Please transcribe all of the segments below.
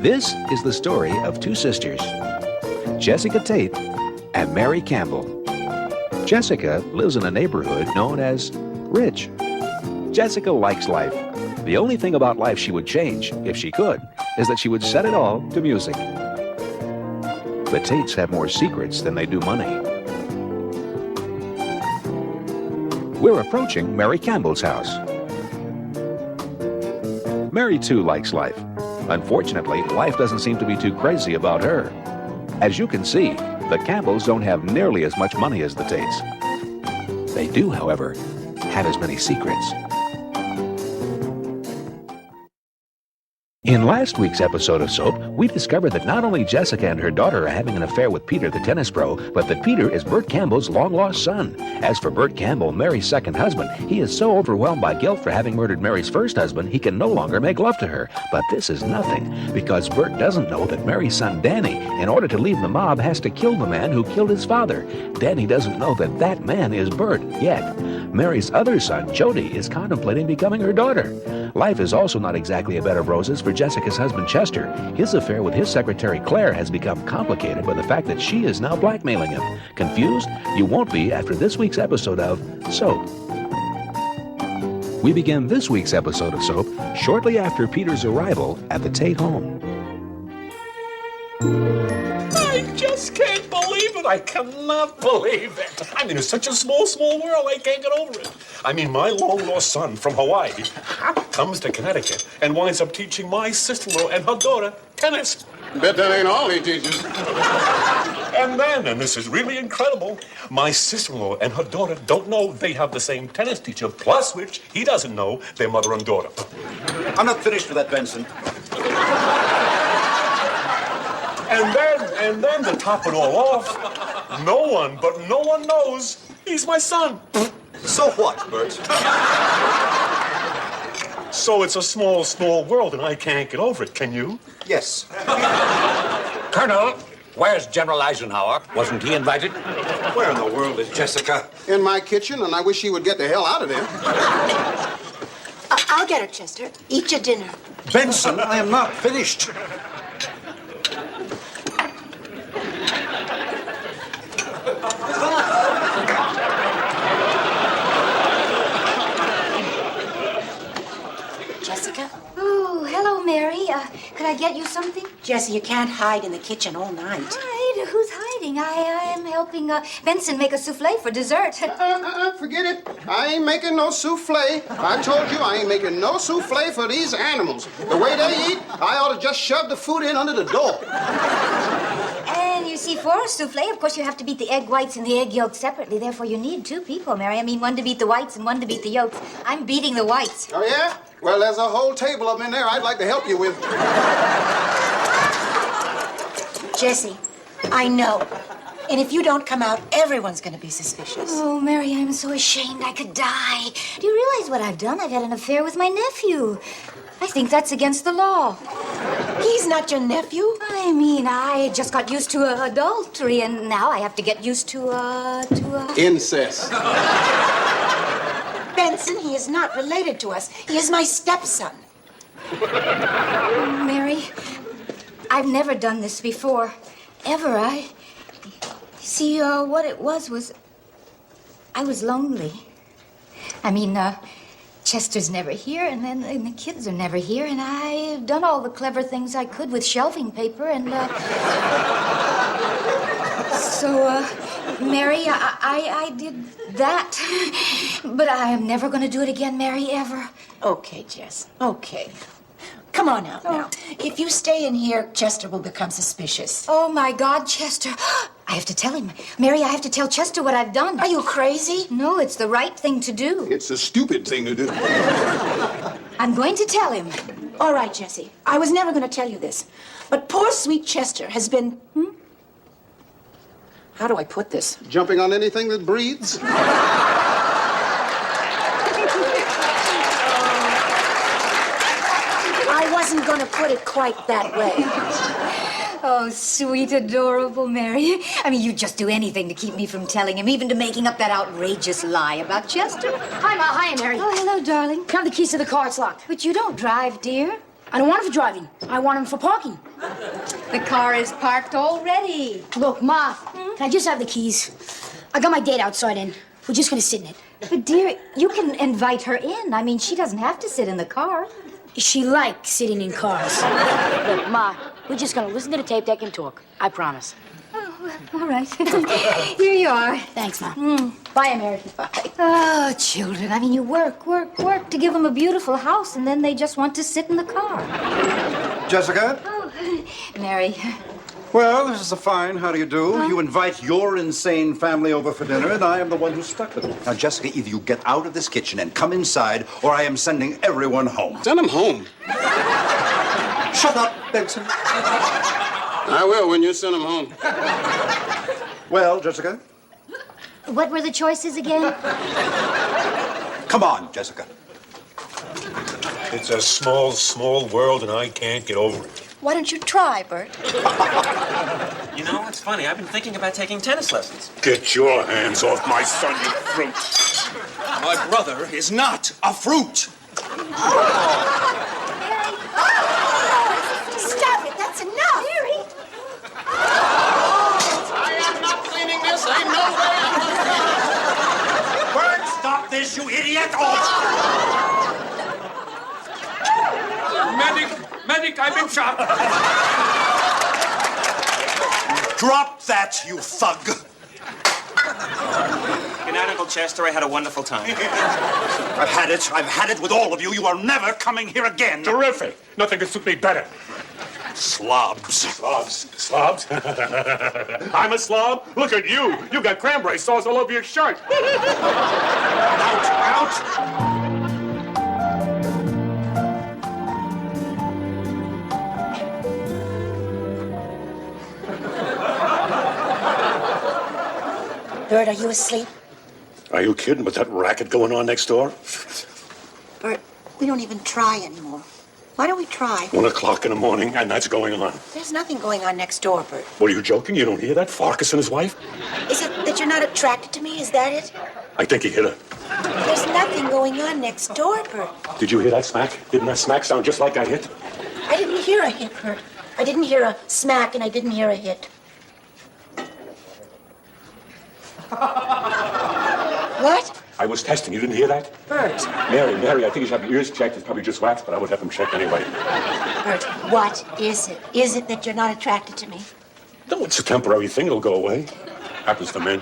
This is the story of two sisters, Jessica Tate and Mary Campbell. Jessica lives in a neighborhood known as Rich. Jessica likes life. The only thing about life she would change, if she could, is that she would set it all to music. The Tates have more secrets than they do money. We're approaching Mary Campbell's house. Mary, too, likes life. Unfortunately, life doesn't seem to be too crazy about her. As you can see, the Campbells don't have nearly as much money as the Tates. They do, however, have as many secrets. In last week's episode of Soap, we discovered that not only Jessica and her daughter are having an affair with Peter the tennis pro, but that Peter is Bert Campbell's long-lost son. As for Bert Campbell, Mary's second husband, he is so overwhelmed by guilt for having murdered Mary's first husband, he can no longer make love to her. But this is nothing, because Bert doesn't know that Mary's son Danny, in order to leave the mob, has to kill the man who killed his father. Danny doesn't know that that man is Bert yet. Mary's other son, Jody, is contemplating becoming her daughter. Life is also not exactly a bed of roses for Jessica's husband, Chester. His affair with his secretary, Claire, has become complicated by the fact that she is now blackmailing him. Confused? You won't be after this week's episode of Soap. We begin this week's episode of Soap shortly after Peter's arrival at the Tate home. I just can't believe it. I cannot believe it. I mean, it's such a small world. I can't get over it. I mean, my long-lost son from Hawaii comes to Connecticut and winds up teaching my sister-in-law and her daughter tennis. Bet that ain't all he teaches. And then, and this is really incredible, my sister-in-law and her daughter don't know they have the same tennis teacher, plus which he doesn't know their mother and daughter. I'm not finished with that, Benson. And then to top it all off, no one knows he's my son. So what, Bert? So it's a small world, and I can't get over it. Can you? Yes. Colonel, where's General Eisenhower? Wasn't he invited? Where in the world is Jessica? In my kitchen, and I wish she would get the hell out of there. I'll get her, Chester. Eat your dinner. Benson, I am not finished. Jessica? Oh, hello, Mary. Could I get you something? Jessie, you can't hide in the kitchen all night. Hide? Who's hiding? I am helping Benson make a souffle for dessert. Forget it. I ain't making no souffle. I told you I ain't making no souffle for these animals. The way they eat, I ought to just shove the food in under the door. And you see, for a souffle, of course, you have to beat the egg whites and the egg yolks separately. Therefore, you need two people, Mary. I mean, one to beat the whites and one to beat the yolks. I'm beating the whites. Oh, yeah? Well, there's a whole table of them in there I'd like to help you with. Jessie, I know. And if you don't come out, everyone's going to be suspicious. Oh, Mary, I'm so ashamed I could die. Do you realize what I've done? I've had an affair with my nephew. I think that's against the law. He's not your nephew. I mean, I just got used to adultery, and now I have to get used to Incest. Benson, he is not related to us. He is my stepson. Mary, I've never done this before. Ever. See, what it was I was lonely. I mean, Chester's never here, and the kids are never here, and I've done all the clever things I could with shelving paper, and, so, Mary, I did that. But I am never going to do it again, Mary, ever. Okay, Jess. Okay. Come on out now. If you stay in here, Chester will become suspicious. Oh, my God, Chester. I have to tell him. Mary, I have to tell Chester what I've done. Are you crazy? No, it's the right thing to do. It's a stupid thing to do. I'm going to tell him. All right, Jessie. I was never going to tell you this. But poor sweet Chester has been... How do I put this? Jumping on anything that breathes. I wasn't going to put it quite that way. Oh, sweet, adorable Mary. I mean, you'd just do anything to keep me from telling him, even to making up that outrageous lie about Chester. Hi, Ma. Hi, Mary. Oh, hello, darling. Can I have the keys to the car? It's locked. But you don't drive, dear. I don't want him for driving. I want him for parking. The car is parked already. Look, Ma, can I just have the keys? I got my date outside in. We're just gonna sit in it. But dear, you can invite her in. I mean, she doesn't have to sit in the car. She likes sitting in cars. Look, Ma, we're just gonna listen to the tape deck and talk. I promise. All right. Here you are. Thanks, Ma. Bye, American. Bye. Oh, children. I mean, you work to give them a beautiful house, and then they just want to sit in the car. Jessica? Mary. Well, this is a fine. How do you do? You invite your insane family over for dinner, and I am the one who's stuck with it. Now, Jessica, either you get out of this kitchen and come inside, or I am sending everyone home. Send him home. Shut up, Benson. I will when you send him home. Well, Jessica? What were the choices again? Come on, Jessica. It's a small, small world, and I can't get over it. Why don't you try, Bert? You know, it's funny. I've been thinking about taking tennis lessons. Get your hands off my son, you fruit. My brother is not a fruit. Stop it. That's enough. Mary. I am not cleaning this. Ain't no way. Bert, stop this, you idiot! Medic, I've been shot. Drop that, you thug! Good night, Uncle Chester. I had a wonderful time. I've had it with all of you. You are never coming here again. Terrific. Nothing could suit me better. Slobs. Slobs? I'm a slob? Look at you. You got cranberry sauce all over your shirt. Out. Bert, are you asleep? Are you kidding with that racket going on next door? Bert, we don't even try anymore. Why don't we try? 1 o'clock in the morning, and that's going on. There's nothing going on next door, Bert. What, are you joking? You don't hear that? Farkas and his wife? Is it that you're not attracted to me? Is that it? I think he hit her. There's nothing going on next door, Bert. Did you hear that smack? Didn't that smack sound just like I hit? I didn't hear a hit, Bert. I didn't hear a smack, and I didn't hear a hit. What? I was testing. You didn't hear that? Bert. Mary, I think you should have your ears checked. It's probably just wax, but I would have them checked anyway. Bert, what is it? Is it that you're not attracted to me? No, it's a temporary thing. It'll go away. Happens to men.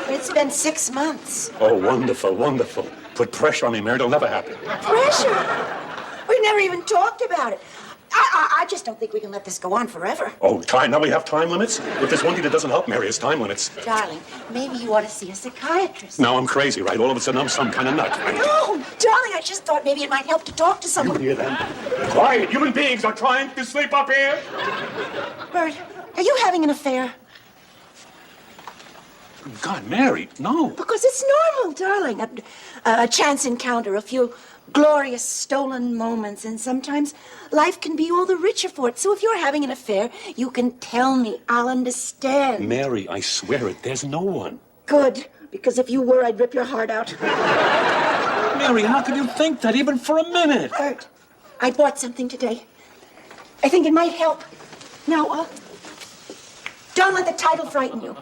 It's been 6 months. Oh, wonderful. Put pressure on me, Mary. It'll never happen. Pressure? We never even talked about it. I just don't think we can let this go on forever. Oh, time. Now we have time limits? If there's one thing that doesn't help, Mary, it's time limits. Darling, maybe you ought to see a psychiatrist. Now I'm crazy, right? All of a sudden I'm some kind of nut. Right? No, darling, I just thought maybe it might help to talk to You someone. hear that? Quiet. Human beings are trying to sleep up here. Bert, are you having an affair? God, Mary, no. Because it's normal, darling. A chance encounter, a few glorious stolen moments, and sometimes life can be all the richer for it. So if you're having an affair, you can tell me. I'll understand. Mary, I swear it. There's no one. Good, because if you were, I'd rip your heart out. Mary, how could you think that even for a minute? Bert, I bought something today. I think it might help. Now, don't let the title frighten you.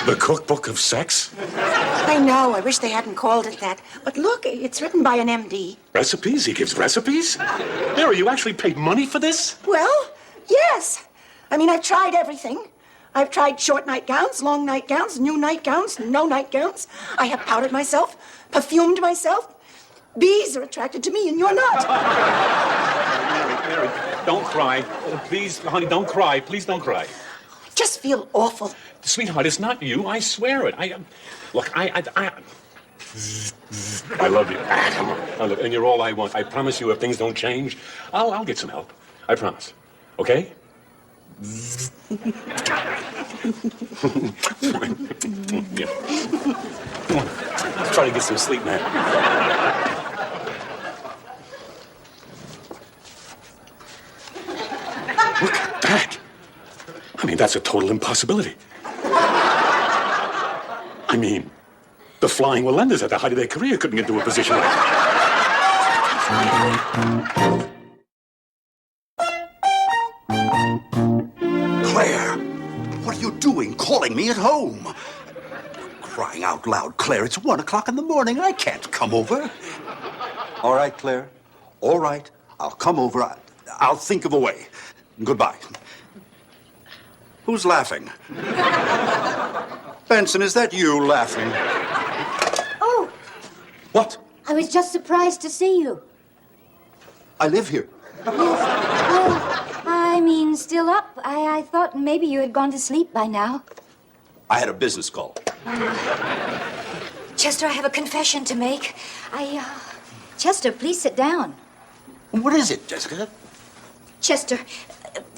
The cookbook of sex? I know. I wish they hadn't called it that. But look, it's written by an MD. Recipes? He gives recipes? Mary, you actually paid money for this? Well, yes. I mean, I've tried everything. I've tried short nightgowns, long nightgowns, new nightgowns, no nightgowns. I have powdered myself, perfumed myself. Bees are attracted to me, and you're not. Mary, don't cry. Please, honey, don't cry. Please don't cry. I just feel awful. Sweetheart, it's not you. I swear it. Look, I love you. Come on. Now, look, and you're all I want. I promise you, if things don't change, I'll get some help. I promise. Okay? Yeah. Come on. Let's try to get some sleep, man. Look at that. I mean, that's a total impossibility. I mean, The Flying Wallendas at the height of their career couldn't get into a position like that. Claire, what are you doing calling me at home? Crying out loud, Claire, it's 1 o'clock in the morning. I can't come over. All right, Claire. All right. I'll come over. I'll think of a way. Goodbye. Who's laughing? Benson, is that you laughing? Oh, What? I was just surprised to see you. I live here. Well, I mean, still up. I thought maybe you had gone to sleep by now. I had a business call. Chester, I have a confession to make. Chester, please sit down. What is it, Jessica? Chester,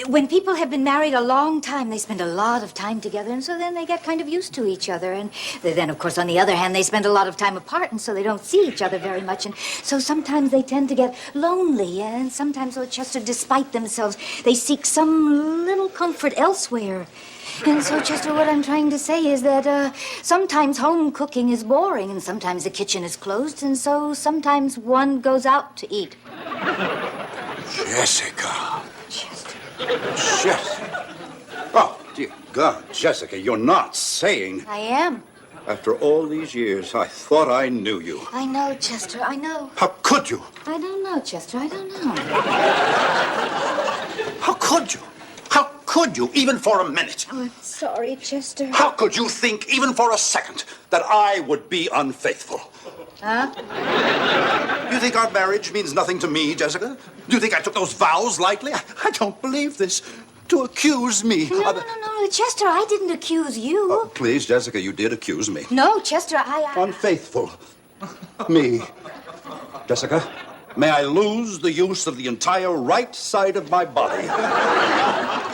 when people have been married a long time, they spend a lot of time together, and so then they get kind of used to each other. And then, of course, on the other hand, they spend a lot of time apart, and so they don't see each other very much. And so sometimes they tend to get lonely, and sometimes, oh, Chester, despite themselves, they seek some little comfort elsewhere. And so, Chester, what I'm trying to say is that sometimes home cooking is boring, and sometimes the kitchen is closed, and so sometimes one goes out to eat. Jessica. Chester. Jessica. Oh, dear God, Jessica, you're not saying... I am. After all these years, I thought I knew you. I know, Chester, I know. How could you? I don't know, Chester, I don't know. How could you? How could you, even for a minute? Oh, I'm sorry, Chester. How could you think, even for a second, that I would be unfaithful? Huh? You think our marriage means nothing to me, Jessica? Do you think I took those vows lightly? I don't believe this. To accuse me. No, Chester, I didn't accuse you. Oh, please, Jessica, you did accuse me. No, Chester, Unfaithful. Me. Jessica, may I lose the use of the entire right side of my body.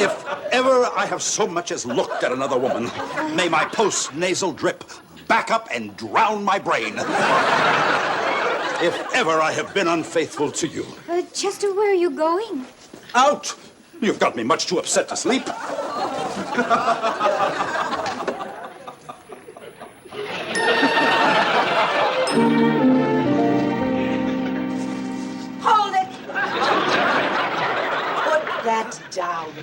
If ever I have so much as looked at another woman, may my post-nasal drip back up and drown my brain. If ever I have been unfaithful to you. Chester, where are you going? Out! You've got me much too upset to sleep. Hold it! Put that down.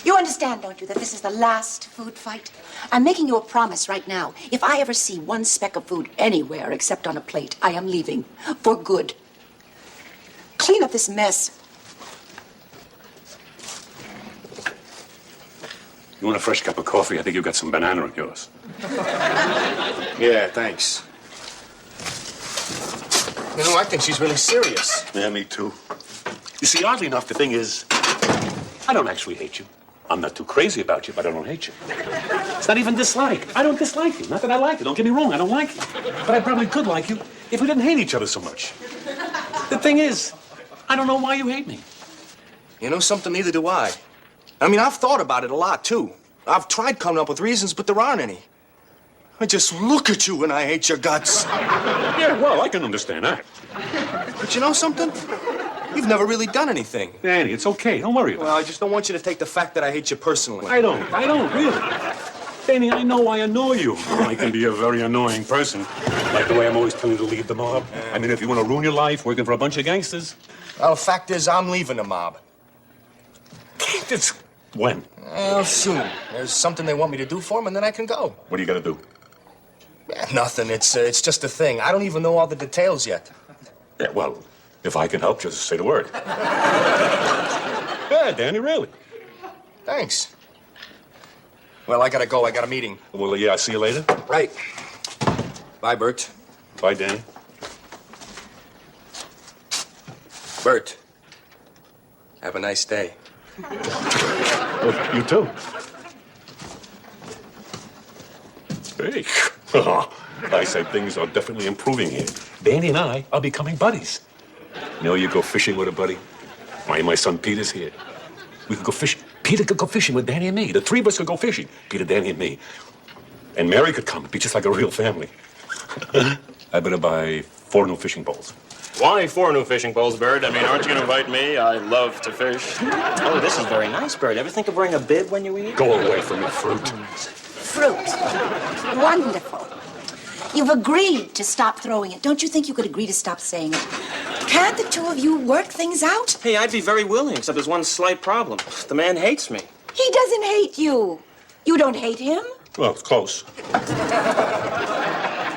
You understand, don't you, that this is the last food fight? I'm making you a promise right now. If I ever see one speck of food anywhere except on a plate, I am leaving. For good. Clean up this mess. You want a fresh cup of coffee? I think you've got some banana in yours. Yeah, thanks. You know, I think she's really serious. Yeah, me too. You see, oddly enough, the thing is, I don't actually hate you. I'm not too crazy about you, but I don't hate you. It's not even dislike. I don't dislike you. Not that I like you. Don't get me wrong, I don't like you. But I probably could like you if we didn't hate each other so much. The thing is, I don't know why you hate me. You know something? Neither do I. I mean, I've thought about it a lot, too. I've tried coming up with reasons, but there aren't any. I just look at you and I hate your guts. Yeah, well, I can understand that. But you know something? You've never really done anything. Danny, it's okay. Don't worry about it. Well, I just don't want you to take the fact that I hate you personally. I don't, really. Danny, I know I annoy you. I can be a very annoying person. Like the way I'm always telling you to leave the mob. I mean, if you want to ruin your life working for a bunch of gangsters. Well, the fact is, I'm leaving the mob. It's when? Well, soon. There's something they want me to do for them, and then I can go. What do you got to do? Yeah, nothing. It's just a thing. I don't even know all the details yet. Yeah, well, if I can help, just say the word. Yeah, Danny, really. Thanks. Well, I gotta go. I got a meeting. Well, yeah, I'll see you later. Right. Bye, Bert. Bye, Danny. Bert, have a nice day. Oh, you too. Hey. I say things are definitely improving here. Danny and I are becoming buddies. You know, you go fishing with a buddy. Why, my son Peter's here. We could go fishing. Peter could go fishing with Danny and me. The three of us could go fishing. Peter, Danny, and me. And Mary could come. It'd be just like a real family. I better buy 4 new fishing poles. Why 4 new fishing poles, Bird? I mean, aren't you going to invite me? I love to fish. Oh, this is very nice, Bird. Ever think of wearing a bib when you eat? Go away from your fruit. fruit. Wonderful. You've agreed to stop throwing it. Don't you think you could agree to stop saying it? Can't the two of you work things out? Hey, I'd be very willing, except there's one slight problem. The man hates me. He doesn't hate you. You don't hate him? Well, it's close.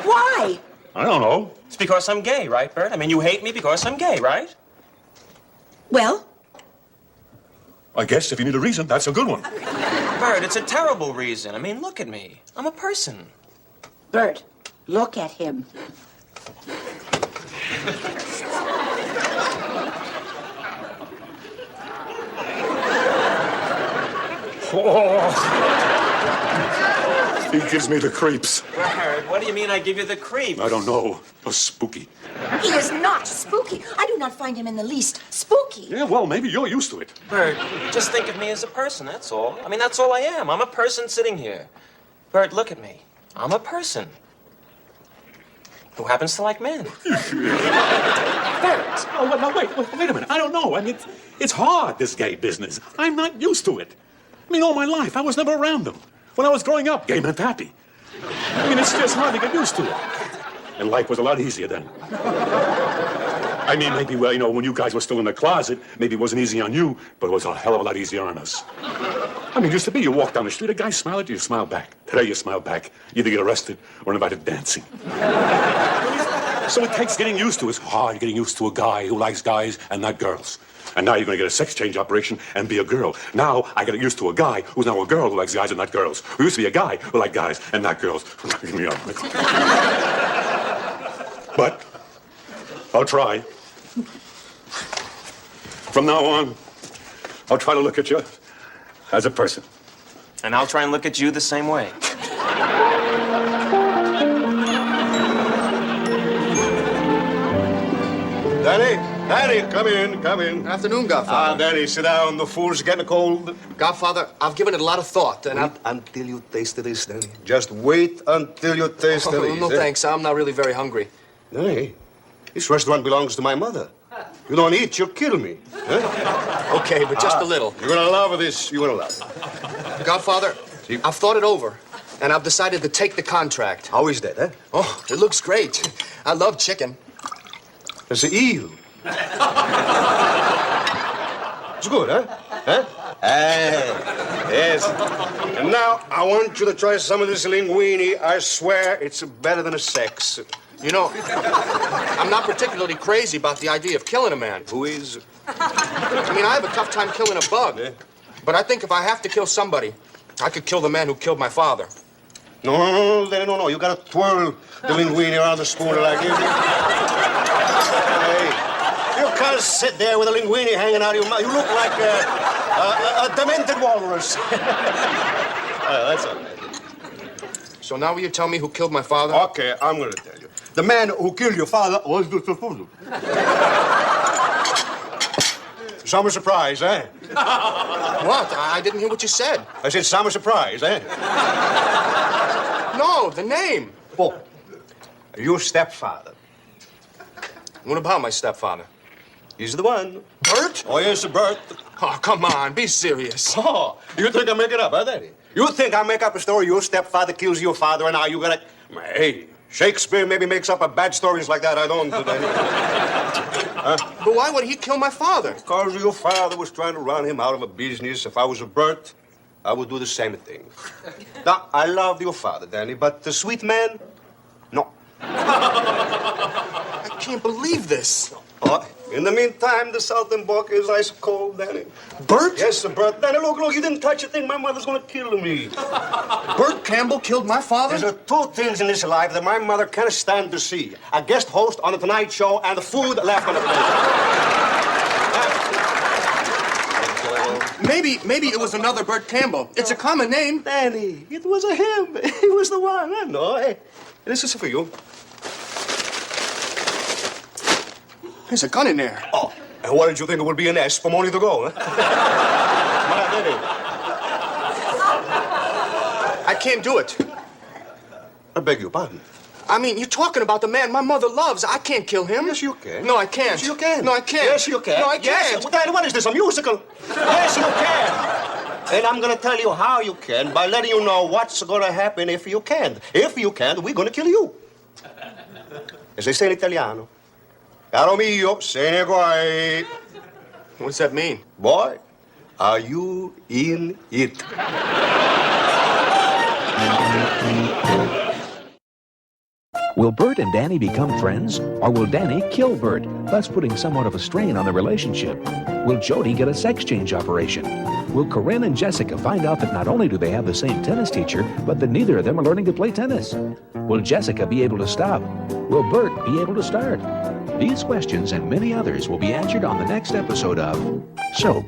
Why? I don't know. It's because I'm gay, right, Bert? I mean, you hate me because I'm gay, right? Well, I guess if you need a reason, that's a good one. Bert, it's a terrible reason. I mean, look at me. I'm a person. Bert, look at him. He gives me the creeps. Bert, what do you mean I give you the creep? I don't know. Oh, spooky. He is not spooky. I do not find him in the least spooky. Yeah, well, maybe you're used to it. Bert, just think of me as a person, that's all. I mean, that's all I am. I'm a person sitting here. Bert, look at me. I'm a person who happens to like men. Bert. Oh, well, now, wait a minute. I don't know. I mean, it's hard, this gay business. I'm not used to it. I mean, all my life, I was never around them. When I was growing up, gay meant happy. I mean, it's just hard to get used to it. And life was a lot easier then. I mean, maybe, well, you know, when you guys were still in the closet, maybe it wasn't easy on you, but it was a hell of a lot easier on us. I mean, it used to be you walk down the street, a guy smiled at you, you smile back. Today you smile back. You either get arrested or invited dancing. So it takes getting used to. It's hard getting used to a guy who likes guys and not girls. And now you're going to get a sex change operation and be a girl. Now I get used to a guy who's now a girl who likes guys and not girls. Who used to be a guy who liked guys and not girls. But I'll try. From now on, I'll try to look at you as a person. And I'll try and look at you the same way. Danny, come in. Afternoon, Godfather. Danny, sit down. The fool's getting cold. Godfather, I've given it a lot of thought, and Until you taste this, Danny. Just wait until you taste this. no thanks. I'm not really very hungry. Danny, this restaurant belongs to my mother. You don't eat, you'll kill me. Huh? Okay, but just a little. You're gonna love this. You're gonna love it. Godfather, I've thought it over, and I've decided to take the contract. How is that, huh? Oh, it looks great. I love chicken. It's an eel. It's good, huh? Yes. And now I want you to try some of this linguine. I swear it's better than a sex. You know, I'm not particularly crazy about the idea of killing a man. Who is? I mean, I have a tough time killing a bug. But I think if I have to kill somebody, I could kill the man who killed my father. No. You gotta twirl the linguine around the spoon like you. Hey, you can't sit there with a linguine hanging out of your mouth. You look like a demented walrus. That's all right. So now will you tell me who killed my father? Okay, I'm gonna tell you. The man who killed your father was the fool. Summer surprise, eh? What? I didn't hear what you said. I said summer surprise, eh? No, the name. Oh, your stepfather. What about my stepfather? He's the one. Bert? Oh, yes, Bert. Oh, come on, be serious. Oh, you think I make it up, huh, Daddy? You think I make up a story your stepfather kills your father and now you gotta... Hey, Shakespeare maybe makes up a bad stories like that. I don't, Daddy. But why would he kill my father? Because your father was trying to run him out of a business. If I was a Bert, I would do the same thing. Now, I loved your father, Danny, but the sweet man, no. I can't believe this. In the meantime, the Southern Bock is ice cold, Danny. Bert? Yes, sir, Bert. Danny, look, you didn't touch a thing. My mother's gonna kill me. Bert Campbell killed my father? There's two things in this life that my mother can't stand to see. A guest host on the Tonight Show and the food left on the plate. Maybe it was another Bert Campbell. It's a common name. Danny, it was him. He was the one. I know. Hey, this is for you. There's a gun in there. Oh, and what did you think it would be an S for money to go, huh? I can't do it. I beg your pardon. I mean, you're talking about the man my mother loves. I can't kill him. Yes, you can. No, I can't. Yes, you can. No, I can't. Yes, you can. No, I can't. Yes. Danny, what is this, a musical? Yes, you can. And I'm gonna tell you how you can by letting you know what's gonna happen if you can't. If you can't, we're gonna kill you. As they say in Italiano. Caro mio, se ne guai. What's that mean? Boy, are you in it? Will Bert and Danny become friends, or will Danny kill Bert, thus putting somewhat of a strain on the relationship? Will Jody get a sex change operation? Will Corinne and Jessica find out that not only do they have the same tennis teacher, but that neither of them are learning to play tennis? Will Jessica be able to stop? Will Bert be able to start? These questions and many others will be answered on the next episode of Soap